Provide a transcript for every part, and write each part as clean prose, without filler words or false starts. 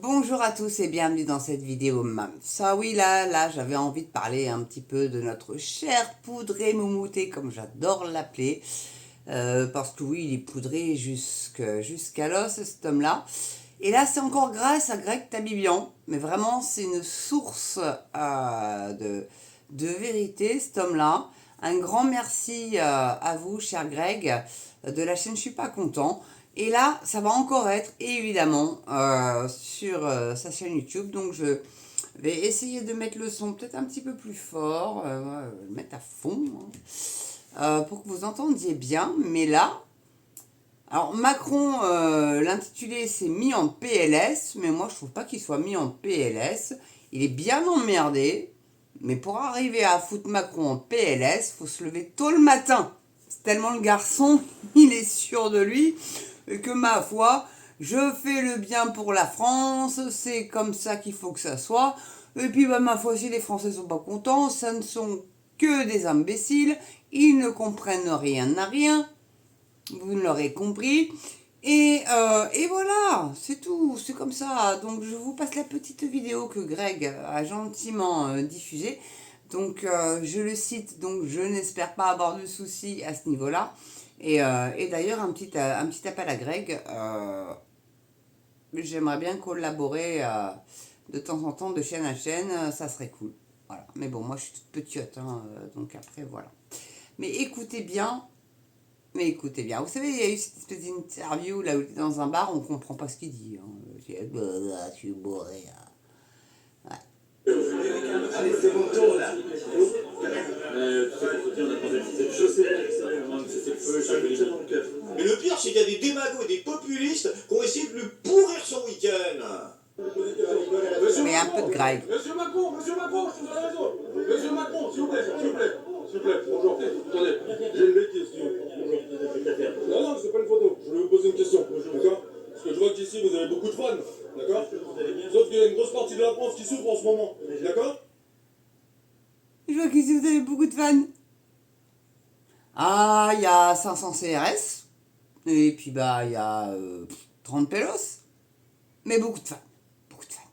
Bonjour à tous et bienvenue dans cette vidéo MAMS. Ah oui, là, j'avais envie de parler un petit peu de notre cher poudré moumouté, comme j'adore l'appeler, parce que oui, il est poudré jusqu'à l'os, cet homme-là. Et là, c'est encore grâce à Greg Tabibian, mais vraiment, c'est une source de vérité, cet homme-là. Un grand merci à vous, cher Greg, de la chaîne Je suis pas content. Et là, ça va encore être, évidemment, sur sa chaîne YouTube. Donc, je vais essayer de mettre le son peut-être un petit peu plus fort, le mettre à fond, hein, pour que vous entendiez bien. Mais là, alors Macron, l'intitulé, c'est mis en PLS, mais moi, je trouve pas qu'il soit mis en PLS. Il est bien emmerdé, mais pour arriver à foutre Macron en PLS, faut se lever tôt le matin. C'est tellement le garçon, il est sûr de lui, que ma foi, je fais le bien pour la France, c'est comme ça qu'il faut que ça soit. Et puis, bah, ma foi, si les Français sont pas contents, ça ne sont que des imbéciles, ils ne comprennent rien à rien, vous l'aurez compris. Et voilà, c'est tout, c'est comme ça. Donc je vous passe la petite vidéo que Greg a gentiment diffusée. Donc je le cite, donc je n'espère pas avoir de soucis à ce niveau-là. Et d'ailleurs, un petit appel à Greg. J'aimerais bien collaborer de temps en temps de chaîne à chaîne, ça serait cool. Voilà. Mais bon, moi je suis toute petite, hein, donc après voilà. Mais écoutez bien, vous savez, il y a eu cette espèce d'interview là où il est dans un bar, on comprend pas ce qu'il dit. Hein. Je suis bourré. Ouais. Allez, c'est bon tour là. Je sais mais le pire, c'est qu'il y a des démagos et des populistes qui ont essayé de lui pourrir son week-end. Mais un peu de Greg. Monsieur Macron, je vous ai raison. Monsieur Macron, s'il vous plaît, bonjour. Attendez, j'ai une belle question. Bonjour. Non, c'est pas une photo, je voulais vous poser une question, d'accord? Parce que je vois qu'ici vous avez beaucoup de fans, d'accord? Sauf qu'il y a une grosse partie de la France qui souffre en ce moment, d'accord? Je vois qu'ici vous avez beaucoup de fans. Ah, il y a 500 CRS. Et puis bah, il y a 30 Pélos. Mais beaucoup de fans. Beaucoup de fans.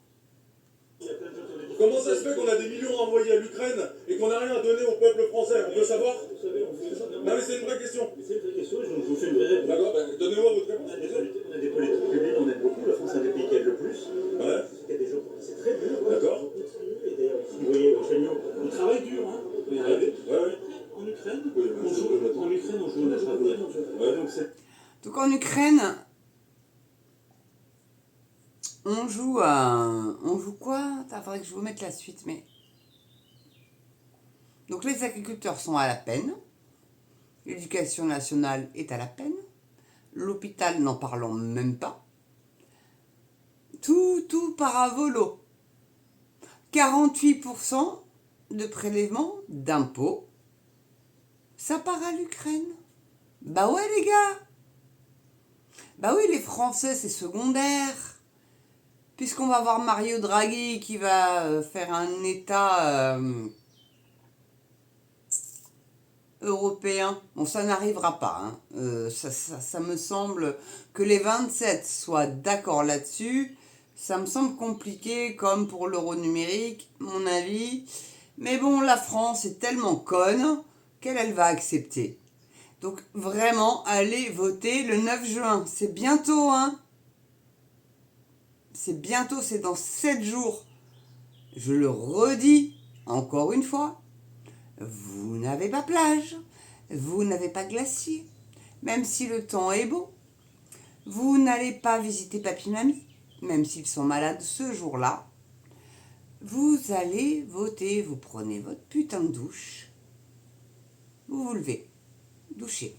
Comment ça se fait qu'on a des millions envoyés à l'Ukraine et qu'on n'a rien à donner au peuple français? On peut savoir? Non mais c'est une vraie question. C'est une vraie question, je vous fais une vraie réponse. D'accord, ben, donnez-moi votre réponse. On a des politiques publiques, on aide beaucoup. La France est un des pays qui aide le plus. Ouais. Il y a des gens, c'est très dur. D'accord. On continue. Et d'ailleurs, si vous voyez, Chagnot, on travaille dur, hein. Mais Ouais. en Ukraine, Oui, on joue notre avenir. Ouais. Donc en Ukraine, on joue quoi? Il faudrait que je vous mette la suite, mais... Donc les agriculteurs sont à la peine. L'éducation nationale est à la peine. L'hôpital, n'en parlons même pas. Tout part à volo. 48% de prélèvement d'impôts, ça part à l'Ukraine. Bah ouais les gars. Bah oui, les Français, c'est secondaire. Puisqu'on va voir Mario Draghi qui va faire un État européen. Bon, ça n'arrivera pas. Hein. Ça me semble que les 27 soient d'accord là-dessus. Ça me semble compliqué, comme pour l'euro numérique, mon avis. Mais bon, la France est tellement conne qu'elle va accepter. Donc vraiment, allez voter le 9 juin. C'est bientôt, hein. C'est bientôt, c'est dans 7 jours. Je le redis encore une fois. Vous n'avez pas plage, vous n'avez pas glacier, même si le temps est beau. Vous n'allez pas visiter papy-mamie, même s'ils sont malades ce jour-là. Vous allez voter, vous prenez votre putain de douche. Vous vous levez, douchez,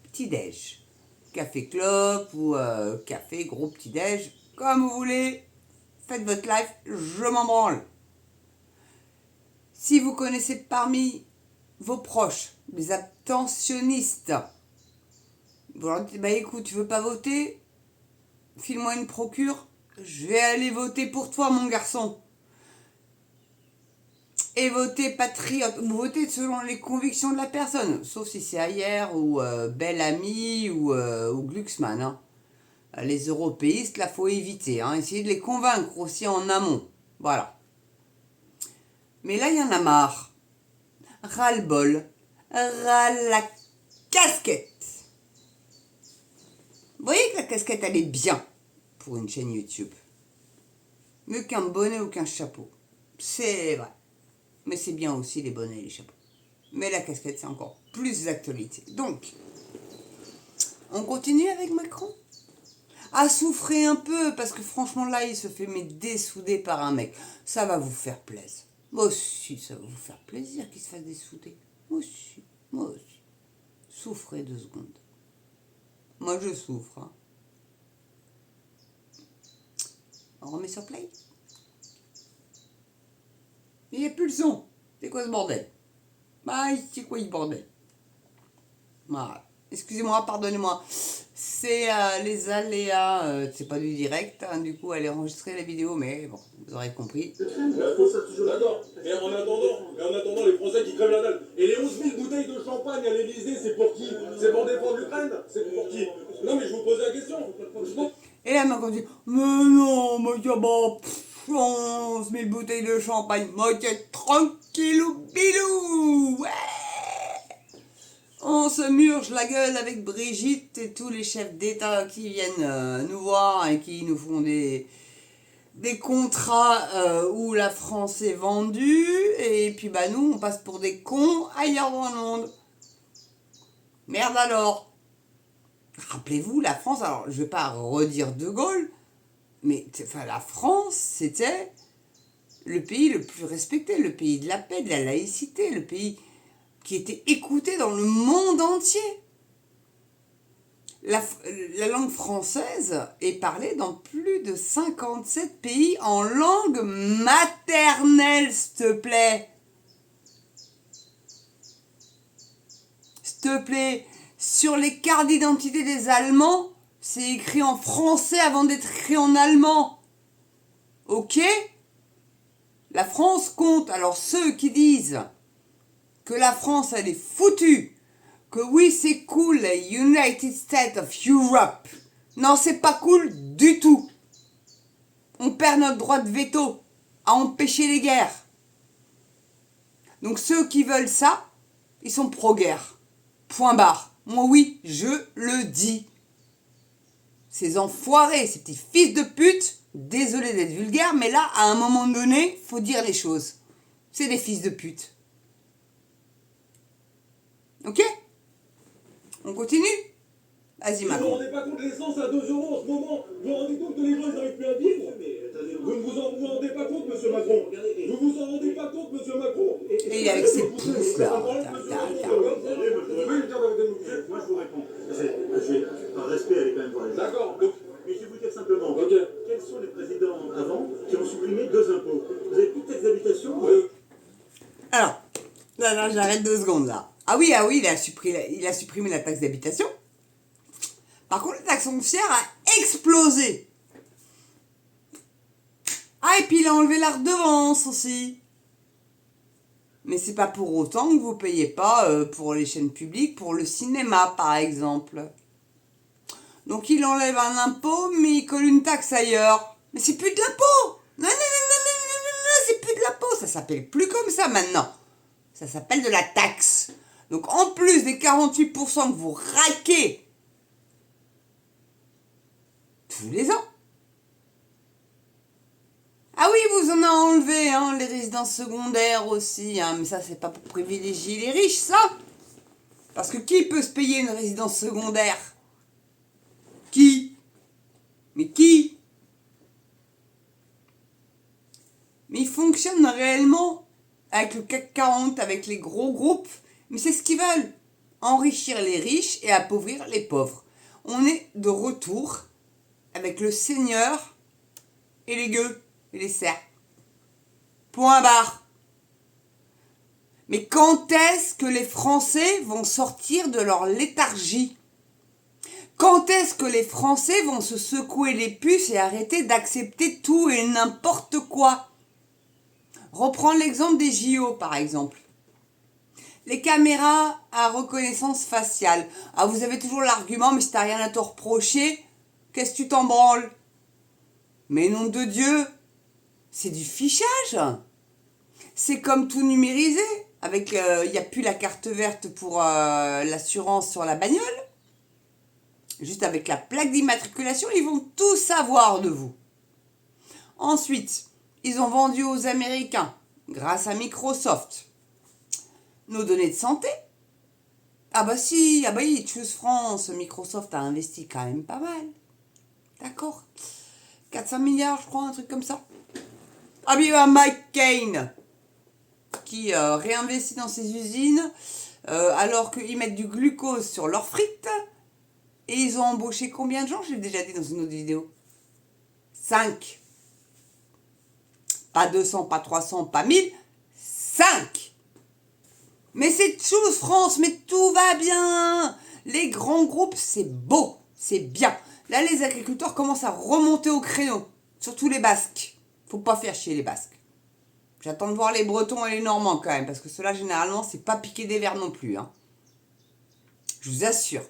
petit-déj, café clope ou café gros petit-déj, comme vous voulez. Faites votre life, je m'en branle. Si vous connaissez parmi vos proches des abstentionnistes, vous leur dites, bah écoute, tu veux pas voter? File-moi une procure, je vais aller voter pour toi, mon garçon. Et voter patriote, ou voter selon les convictions de la personne, sauf si c'est Ayer ou Belle Amie ou Glucksmann. Hein. Les européistes, là, faut éviter. Hein. Essayez de les convaincre aussi en amont. Voilà. Mais là, il y en a marre. Ras-le-bol. Ras la casquette. Vous voyez que la casquette, elle est bien pour une chaîne YouTube. Mieux qu'un bonnet ou qu'un chapeau. C'est vrai. Mais c'est bien aussi les bonnets et les chapeaux. Mais la casquette, c'est encore plus d'actualité. Donc, on continue avec Macron. À souffrir un peu, parce que franchement, là, il se fait dessouder par un mec. Ça va vous faire plaisir. Moi aussi, ça va vous faire plaisir qu'il se fasse dessouder. Moi aussi, moi aussi. Souffrez 2 secondes. Moi, je souffre. Hein. On remet sur play. Il n'y a plus le son. C'est quoi ce bordel? Bah, c'est quoi ce bordel? Voilà. Excusez-moi, pardonnez-moi. C'est les aléas, c'est pas du direct, hein, du coup elle est enregistrée la vidéo, mais bon, vous aurez compris. D'accord, mais en attendant, les Français qui crèvent la dalle. Et les 11 000 bouteilles de champagne à l'Elysée, c'est pour qui? C'est pour défendre l'Ukraine? C'est pour qui? Non mais je vous posais la question. Et là, Macron dit, mais non, moi j'ai bon, 11 000 bouteilles de champagne, moi t'es tranquillou bilou, ouais. On se murge la gueule avec Brigitte et tous les chefs d'État qui viennent nous voir et qui nous font des contrats où la France est vendue. Et puis bah nous, on passe pour des cons ailleurs dans le monde. Merde alors. Rappelez-vous, la France, alors je vais pas redire De Gaulle, mais enfin, la France, c'était le pays le plus respecté, le pays de la paix, de la laïcité, le pays qui était écouté dans le monde entier. La langue française est parlée dans plus de 57 pays en langue maternelle, s'il te plaît. S'il te plaît, sur les cartes d'identité des Allemands, c'est écrit en français avant d'être écrit en allemand. Ok? La France compte. Alors ceux qui disent que la France, elle est foutue, que oui, c'est cool, les United States of Europe. Non, c'est pas cool du tout. On perd notre droit de veto à empêcher les guerres. Donc ceux qui veulent ça, ils sont pro-guerre. Point barre. Moi, oui, je le dis. Ces enfoirés, ces petits fils de pute, désolé d'être vulgaire, mais là, à un moment donné, faut dire les choses. C'est des fils de pute. Ok? On continue? Vas-y, Vous ne vous Macron. rendez pas compte de l'essence à 2 € en ce moment? Vous vous rendez compte que les gens ils n'arrivent plus à vivre? Vous ne vous rendez pas compte, monsieur Macron? Vous vous en rendez pas compte, monsieur Macron? Et avec ses poufs, là. Moi, je vous réponds. Par respect, elle est quand même vraie. D'accord. Mais je vais vous dire simplement, Ok. quels sont les présidents avant qui ont supprimé 2 impôts? Vous avez plus de taxe d'habitation? Alors, là, j'arrête 2 secondes, là. Ah oui, il a supprimé la taxe d'habitation. Par contre, la taxe foncière a explosé. Ah, et puis il a enlevé la redevance aussi. Mais c'est pas pour autant que vous payez pas pour les chaînes publiques, pour le cinéma, par exemple. Donc il enlève un impôt, mais il colle une taxe ailleurs. Mais c'est plus de l'impôt. Non, c'est plus de l'impôt. Ça s'appelle plus comme ça maintenant. Ça s'appelle de la taxe. Donc en plus des 48% que vous raquez tous les ans. Ah oui, vous en avez enlevé, hein, les résidences secondaires aussi, hein, mais ça c'est pas pour privilégier les riches, ça. Parce que qui peut se payer une résidence secondaire? Qui? Mais qui? Mais ils fonctionnent réellement avec le CAC 40, avec les gros groupes, mais c'est ce qu'ils veulent. Enrichir les riches et appauvrir les pauvres. On est de retour avec le seigneur et les gueux et les cerfs. Point barre. Mais quand est-ce que les Français vont sortir de leur léthargie? Quand est-ce que les Français vont se secouer les puces et arrêter d'accepter tout et n'importe quoi? Reprends l'exemple des JO, par exemple. Les caméras à reconnaissance faciale. Ah, vous avez toujours l'argument, mais si t'as rien à te reprocher, Qu'est-ce que tu t'en branles? Mais nom de Dieu, c'est du fichage. C'est comme tout numérisé. Avec, il n'y a plus la carte verte pour l'assurance sur la bagnole. Juste avec la plaque d'immatriculation, ils vont tout savoir de vous. Ensuite, ils ont vendu aux Américains, grâce à Microsoft, nos données de santé. Ah bah si, ah bah oui, Choose France, Microsoft a investi quand même pas mal. D'accord. 400 milliards, je crois, un truc comme ça. Ah bien, il y a Mike Kane qui réinvestit dans ses usines alors qu'ils mettent du glucose sur leurs frites. Et ils ont embauché combien de gens? Je l'ai déjà dit dans une autre vidéo. 5. Pas 200, pas 300, pas 1000. 5. Mais c'est Choose France, mais tout va bien. Les grands groupes, c'est beau, c'est bien. Là, les agriculteurs commencent à remonter au créneau. Surtout les Basques. Faut pas faire chier les Basques. J'attends de voir les Bretons et les Normands quand même, parce que ceux-là, généralement, c'est pas piquer des verres non plus. Hein. Je vous assure.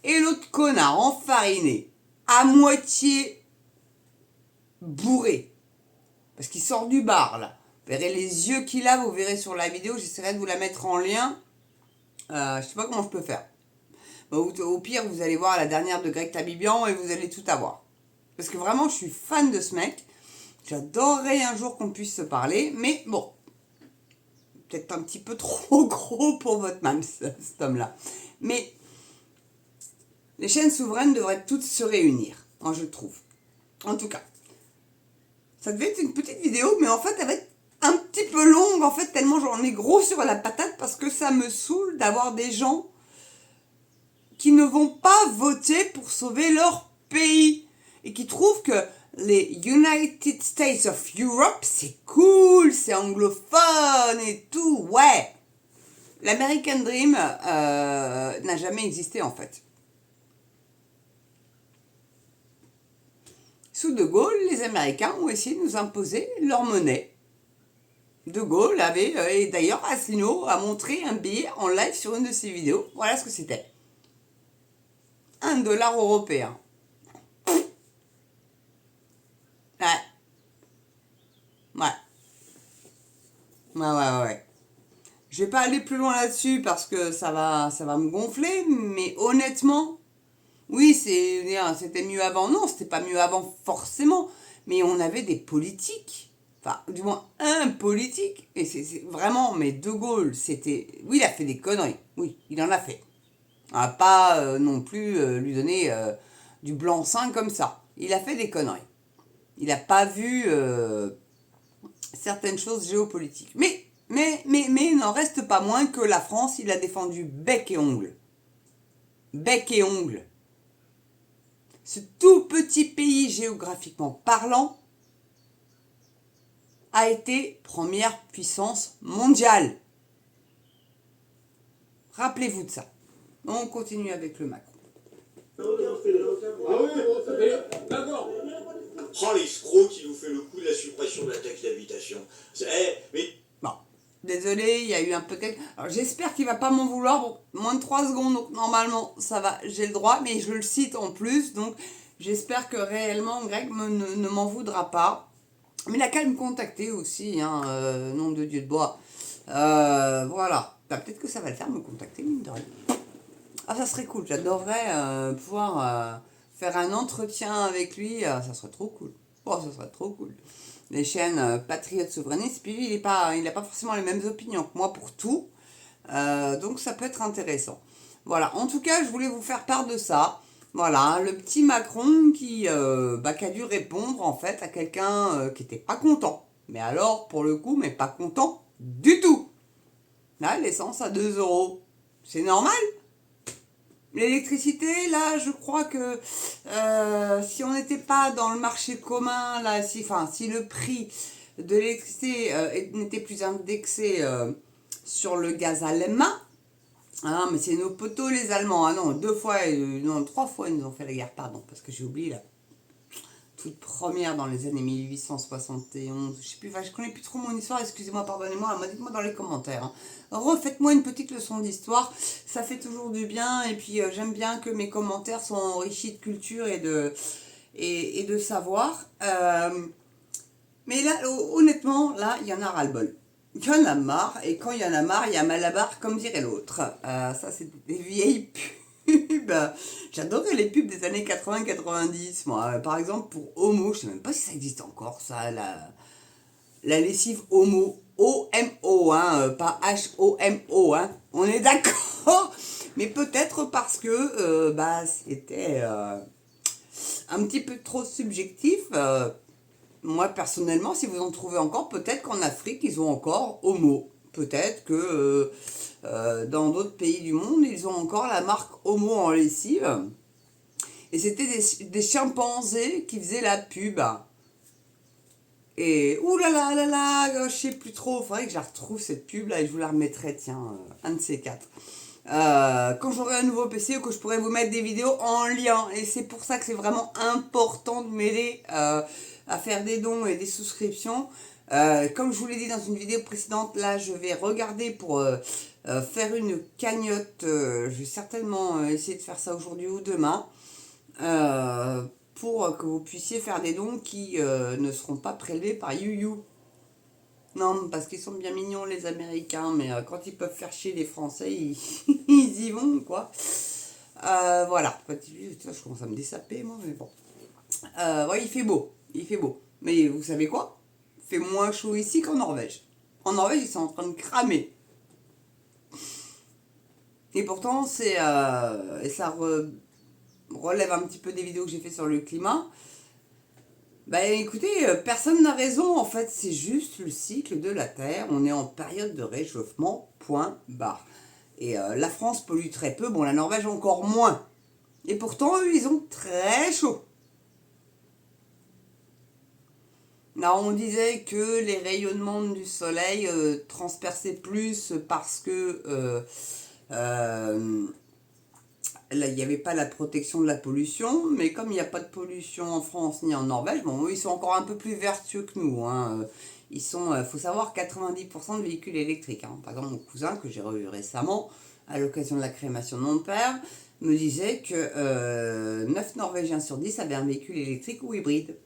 Et l'autre connard enfariné, à moitié bourré, parce qu'il sort du bar, là. Vous verrez les yeux qu'il a, vous verrez sur la vidéo, j'essaierai de vous la mettre en lien. Je sais pas comment je peux faire. Au pire, vous allez voir la dernière de Greg Tabibian et vous allez tout avoir. Parce que vraiment, je suis fan de ce mec. J'adorerais un jour qu'on puisse se parler, mais bon, peut-être un petit peu trop gros pour votre mame, cet homme-là. Mais les chaînes souveraines devraient toutes se réunir, moi je trouve. En tout cas, ça devait être une petite vidéo, mais en fait, elle va être un petit peu longue, en fait, tellement j'en ai gros sur la patate, parce que ça me saoule d'avoir des gens qui ne vont pas voter pour sauver leur pays et qui trouvent que les United States of Europe, c'est cool, c'est anglophone et tout, ouais. L'American Dream n'a jamais existé en fait. Sous De Gaulle, les Américains ont essayé de nous imposer leur monnaie. De Gaulle avait, et d'ailleurs Asselineau a montré un billet en live sur une de ses vidéos. Voilà ce que c'était. $1 européen. Ouais. Ouais. Ouais. Je vais pas aller plus loin là-dessus parce que ça va me gonfler, mais honnêtement, oui, c'était mieux avant. Non, c'était pas mieux avant forcément, mais on avait des politiques. Enfin, du moins un politique. Et c'est vraiment, mais De Gaulle, c'était... Oui, il a fait des conneries. Oui, il en a fait. On va pas non plus lui donner du blanc-seing comme ça. Il a fait des conneries. Il n'a pas vu certaines choses géopolitiques. Mais il n'en reste pas moins que la France, il a défendu bec et ongle. Bec et ongle. Ce tout petit pays géographiquement parlant a été première puissance mondiale. Rappelez-vous de ça. On continue avec le Macron. Ah oui, d'accord. Oh, l'escroc qui nous fait le coup de la suppression de la taxe d'habitation. Mais Bon, désolé, il y a eu un peu... Alors j'espère qu'il va pas m'en vouloir. Bon, moins de 3 secondes, donc normalement ça va, j'ai le droit, mais je le cite en plus, donc j'espère que réellement Greg ne m'en voudra pas. Mais il a qu'à me contacter aussi, hein, nom de Dieu de bois. Voilà, bah, peut-être que ça va le faire, me contacter, mine de rien. Ah, ça serait cool, j'adorerais pouvoir faire un entretien avec lui, ça serait trop cool. Oh, ça serait trop cool. Les chaînes patriotes souverainistes, puis lui, il n'a pas forcément les mêmes opinions que moi pour tout, donc ça peut être intéressant. Voilà, en tout cas, je voulais vous faire part de ça. Voilà, le petit Macron qui a dû répondre en fait à quelqu'un qui n'était pas content. Mais alors, pour le coup, mais pas content du tout. Là, l'essence à 2 €. C'est normal. L'électricité, là, je crois que si on n'était pas dans le marché commun, là, si le prix de l'électricité n'était plus indexé sur le gaz allemand, ah, mais c'est nos potos les Allemands, ah non, 3 fois ils nous ont fait la guerre, pardon, parce que j'ai oublié là. toute première dans les années 1871, je sais plus, enfin, je connais plus trop mon histoire, excusez-moi, pardonnez-moi, dites-moi dans les commentaires. Hein. Refaites-moi une petite leçon d'histoire, ça fait toujours du bien, et puis j'aime bien que mes commentaires soient enrichis de culture et de savoir. Mais là, honnêtement, là, il y en a ras-le-bol. Il y en a marre, et quand il y en a marre, il y a mal à barre, comme dirait l'autre. Ça, c'est des vieilles pubs. J'adorais les pubs des années 80-90, moi. Par exemple, pour Homo, je sais même pas si ça existe encore, ça, la lessive Homo. O-M-O, hein, pas H-O-M-O, hein. On est d'accord. Mais peut-être parce que c'était un petit peu trop subjectif. Moi, personnellement, si vous en trouvez encore, peut-être qu'en Afrique, ils ont encore Homo. Peut-être que dans d'autres pays du monde, ils ont encore la marque Homo en lessive. Et c'était des chimpanzés qui faisaient la pub. Et oulala, je sais plus trop. Il faudrait que je la retrouve cette pub là et je vous la remettrai, tiens, un de ces quatre. Quand j'aurai un nouveau PC ou que je pourrai vous mettre des vidéos en lien. Et c'est pour ça que c'est vraiment important de m'aider à faire des dons et des souscriptions. Comme je vous l'ai dit dans une vidéo précédente, là je vais regarder pour faire une cagnotte. Je vais certainement essayer de faire ça aujourd'hui ou demain. Pour que vous puissiez faire des dons qui ne seront pas prélevés par YouYou. Non, parce qu'ils sont bien mignons les Américains, mais quand ils peuvent faire chier les Français, ils y vont, quoi. Voilà. Je commence à me dessaper, moi, mais bon. Ouais, il fait beau. Mais vous savez quoi? Il fait moins chaud ici qu'en Norvège. En Norvège, ils sont en train de cramer. Et pourtant, ça relève un petit peu des vidéos que j'ai fait sur le climat. Écoutez, personne n'a raison, en fait, c'est juste le cycle de la Terre. On est en période de réchauffement, point barre. Et la France pollue très peu, bon, la Norvège encore moins. Et pourtant, eux, ils ont très chaud. Là, on disait que les rayonnements du soleil transperçaient plus parce que là, il n'y avait pas la protection de la pollution, mais comme il n'y a pas de pollution en France ni en Norvège, bon, eux, ils sont encore un peu plus vertueux que nous. Hein. Ils sont, faut savoir, 90% de véhicules électriques. Hein. Par exemple, mon cousin, que j'ai revu récemment, à l'occasion de la crémation de mon père, me disait que 9 Norvégiens sur 10 avaient un véhicule électrique ou hybride.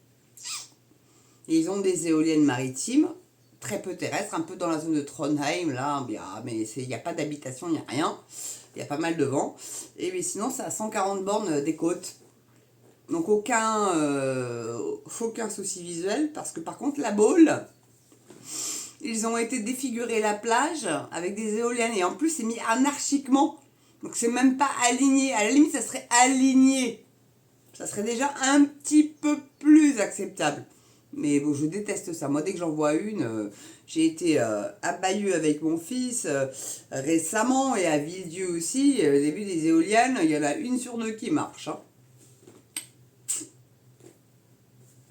Ils ont des éoliennes maritimes, très peu terrestres, un peu dans la zone de Trondheim, là, mais il n'y a pas d'habitation, il n'y a rien. Il y a pas mal de vent. Et mais sinon, c'est à 140 bornes des côtes. Donc aucun souci visuel. Parce que par contre, la Baule, ils ont été défigurer la plage avec des éoliennes. Et en plus, c'est mis anarchiquement. Donc c'est même pas aligné. À la limite, ça serait aligné. Ça serait déjà un petit peu plus acceptable. Mais bon, je déteste ça. Moi, dès que j'en vois une, j'ai été à Bayeux avec mon fils récemment et à Villedieu aussi. Au début des éoliennes, il y en a 1 sur 2 qui marche. Hein.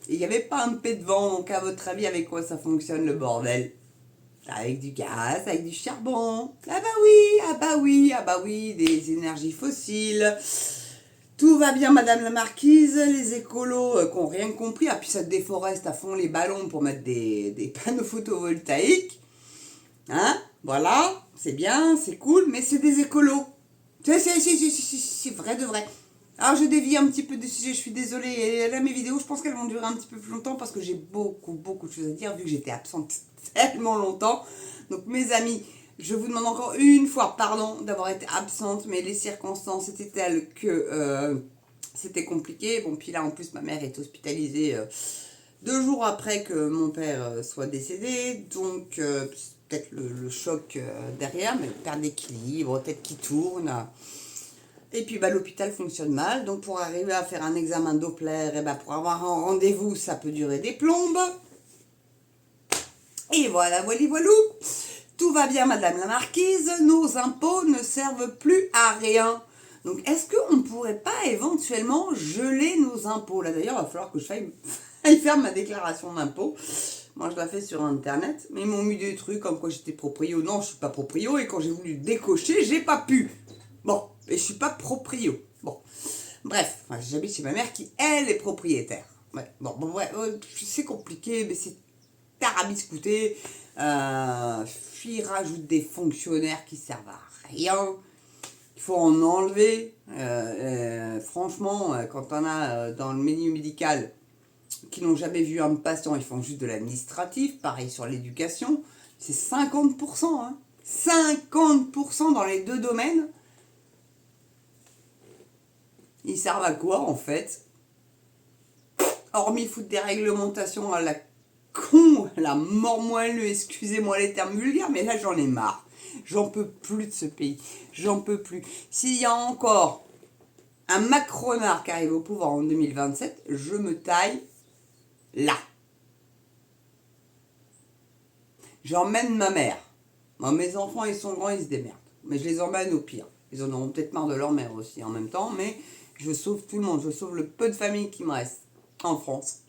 Et il n'y avait pas un peu de vent. Donc, à votre avis, avec quoi ça fonctionne le bordel? Avec du gaz, avec du charbon. Ah bah oui, des énergies fossiles. Tout va bien, madame la marquise, les écolos qui n'ont rien compris. Ah, puis ça déforeste à fond les ballons pour mettre des panneaux photovoltaïques. Hein? Voilà, c'est bien, c'est cool, mais c'est des écolos. C'est vrai de vrai. Alors, je dévie un petit peu du sujet, je suis désolée. Et là, mes vidéos, je pense qu'elles vont durer un petit peu plus longtemps parce que j'ai beaucoup de choses à dire vu que j'étais absente tellement longtemps. Donc, mes amis, je vous demande encore une fois pardon d'avoir été absente, mais les circonstances étaient telles que c'était compliqué. Bon, puis là, en plus, ma mère est hospitalisée 2 jours après que mon père soit décédé. Donc, peut-être le choc derrière, mais perte d'équilibre, tête qui tourne. Et puis, l'hôpital fonctionne mal. Donc, pour arriver à faire un examen Doppler, pour avoir un rendez-vous, ça peut durer des plombes. Et voilà. Tout va bien, madame la marquise, nos impôts ne servent plus à rien. Donc, est-ce qu'on ne pourrait pas éventuellement geler nos impôts? Là, d'ailleurs, il va falloir que je faille faire ma déclaration d'impôt. Moi, je la fais sur Internet, mais ils m'ont mis des trucs comme quoi j'étais proprio. Non, je ne suis pas proprio, et quand j'ai voulu décocher, j'ai pas pu. Bon, et je ne suis pas proprio. Bon, bref, j'habite chez ma mère qui, elle, est propriétaire. Ouais, ouais, c'est compliqué, mais c'est tarabiscouté. Puis ils rajoutent des fonctionnaires qui servent à rien. Il faut en enlever. Franchement, quand on a dans le milieu médical qui n'ont jamais vu un patient, ils font juste de l'administratif. Pareil sur l'éducation, c'est 50%. Hein. 50% dans les deux domaines. Ils servent à quoi en fait? Hormis foutre des réglementations à la con, à la mort moelleux, excusez-moi les termes vulgaires, mais là j'en ai marre. J'en peux plus de ce pays. J'en peux plus. S'il y a encore un Macronard qui arrive au pouvoir en 2027, je me taille là. J'emmène ma mère. Moi, mes enfants, ils sont grands, ils se démerdent. Mais je les emmène au pire. Ils en auront peut-être marre de leur mère aussi en même temps, mais je sauve tout le monde. Je sauve le peu de familles qui me reste en France.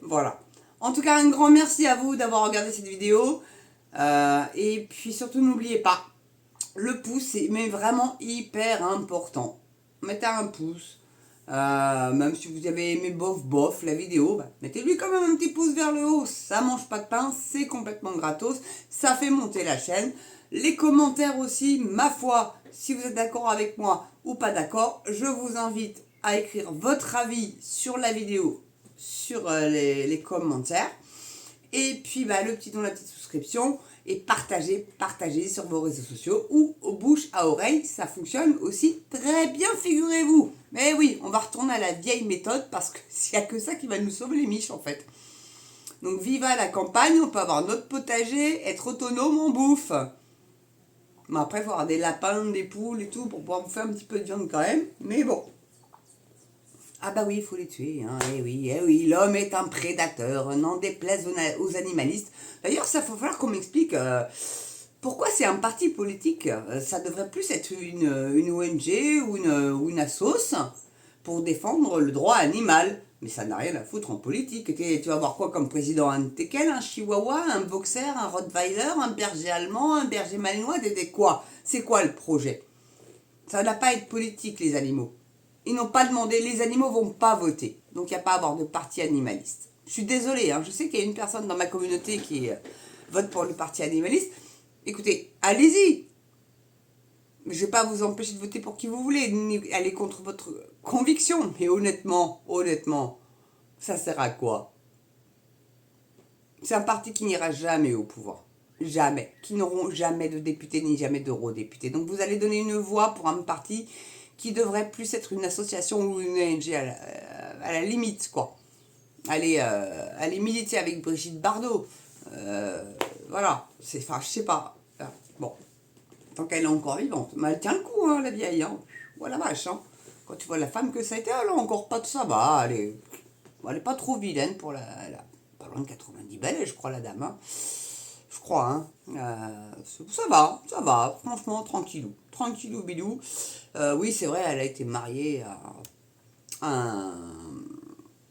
Voilà. En tout cas, un grand merci à vous d'avoir regardé cette vidéo. Et puis surtout, n'oubliez pas, le pouce, c'est mais vraiment hyper important. Mettez un pouce. Même si vous avez aimé bof la vidéo, bah, mettez-lui quand même un petit pouce vers le haut. Ça mange pas de pain, c'est complètement gratos. Ça fait monter la chaîne. Les commentaires aussi, ma foi, si vous êtes d'accord avec moi ou pas d'accord, je vous invite à écrire votre avis sur la vidéo, sur les commentaires. Et puis bah, le petit don, la petite souscription. Et partagez sur vos réseaux sociaux ou au bouche à oreille, ça fonctionne aussi très bien, figurez-vous. Mais oui, on va retourner à la vieille méthode parce qu'il n'y a que ça qui va nous sauver les miches en fait. Donc viva la campagne, on peut avoir notre potager, être autonome en bouffe. Mais après, il faut avoir des lapins, des poules et tout pour pouvoir bouffer un petit peu de viande quand même. Mais bon. Ah bah oui, il faut les tuer, hein. Eh oui, l'homme est un prédateur, n'en déplaise aux animalistes. D'ailleurs, ça faut falloir qu'on m'explique pourquoi c'est un parti politique. Ça devrait plus être une ONG ou une assoce pour défendre le droit animal. Mais ça n'a rien à foutre en politique. Tu vas avoir quoi comme président? Un teckel, un chihuahua, un boxer, un rottweiler, un berger allemand, un berger malinois, des quoi? C'est quoi le projet? Ça n'a pas à être politique, les animaux. Ils n'ont pas demandé, les animaux vont pas voter. Donc il n'y a pas à avoir de parti animaliste. Je suis désolée, hein, je sais qu'il y a une personne dans ma communauté qui vote pour le parti animaliste. Écoutez, allez-y. Je ne vais pas vous empêcher de voter pour qui vous voulez, ni aller contre votre conviction. Mais honnêtement, ça sert à quoi? C'est un parti qui n'ira jamais au pouvoir. Jamais. Qui n'auront jamais de députés ni jamais d'eurodéputés. Donc vous allez donner une voix pour un parti qui devrait plus être une association ou une ONG à la limite, quoi. Aller militer avec Brigitte Bardot. Voilà. Enfin, je sais pas. Bon. Tant qu'elle est encore vivante. Mais elle tient le coup, hein, la vieille. Hein. Voilà, vache. Hein. Quand tu vois la femme que ça a été, elle a encore pas de ça. Bah, elle est pas trop vilaine pour la pas loin de 90 balais, je crois, la dame. Hein. Je crois, hein. Ça va, franchement, tranquillou bidou. Oui, c'est vrai, elle a été mariée à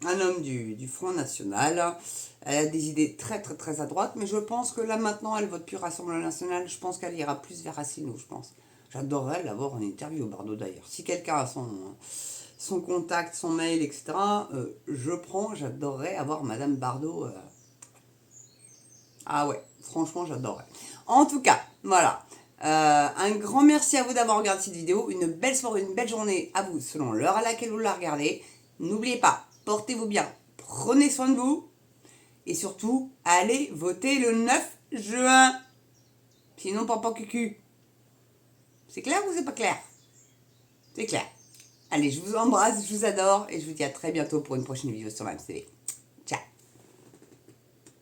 un homme du Front National. Elle a des idées très à droite, mais je pense que là maintenant, elle vote plus Rassemblement National. Je pense qu'elle ira plus vers Asselineau, je pense. J'adorerais l'avoir en interview au Bardot d'ailleurs. Si quelqu'un a son contact, son mail, etc., je prends, j'adorerais avoir Madame Bardot. Ah ouais, franchement, j'adorerais. En tout cas, voilà. Un grand merci à vous d'avoir regardé cette vidéo. Une belle soirée, une belle journée à vous selon l'heure à laquelle vous la regardez. N'oubliez pas, portez-vous bien, prenez soin de vous. Et surtout, allez voter le 9 juin. Sinon, papa cucu. C'est clair ou c'est pas clair? C'est clair. Allez, je vous embrasse, je vous adore et je vous dis à très bientôt pour une prochaine vidéo sur MAMS TV.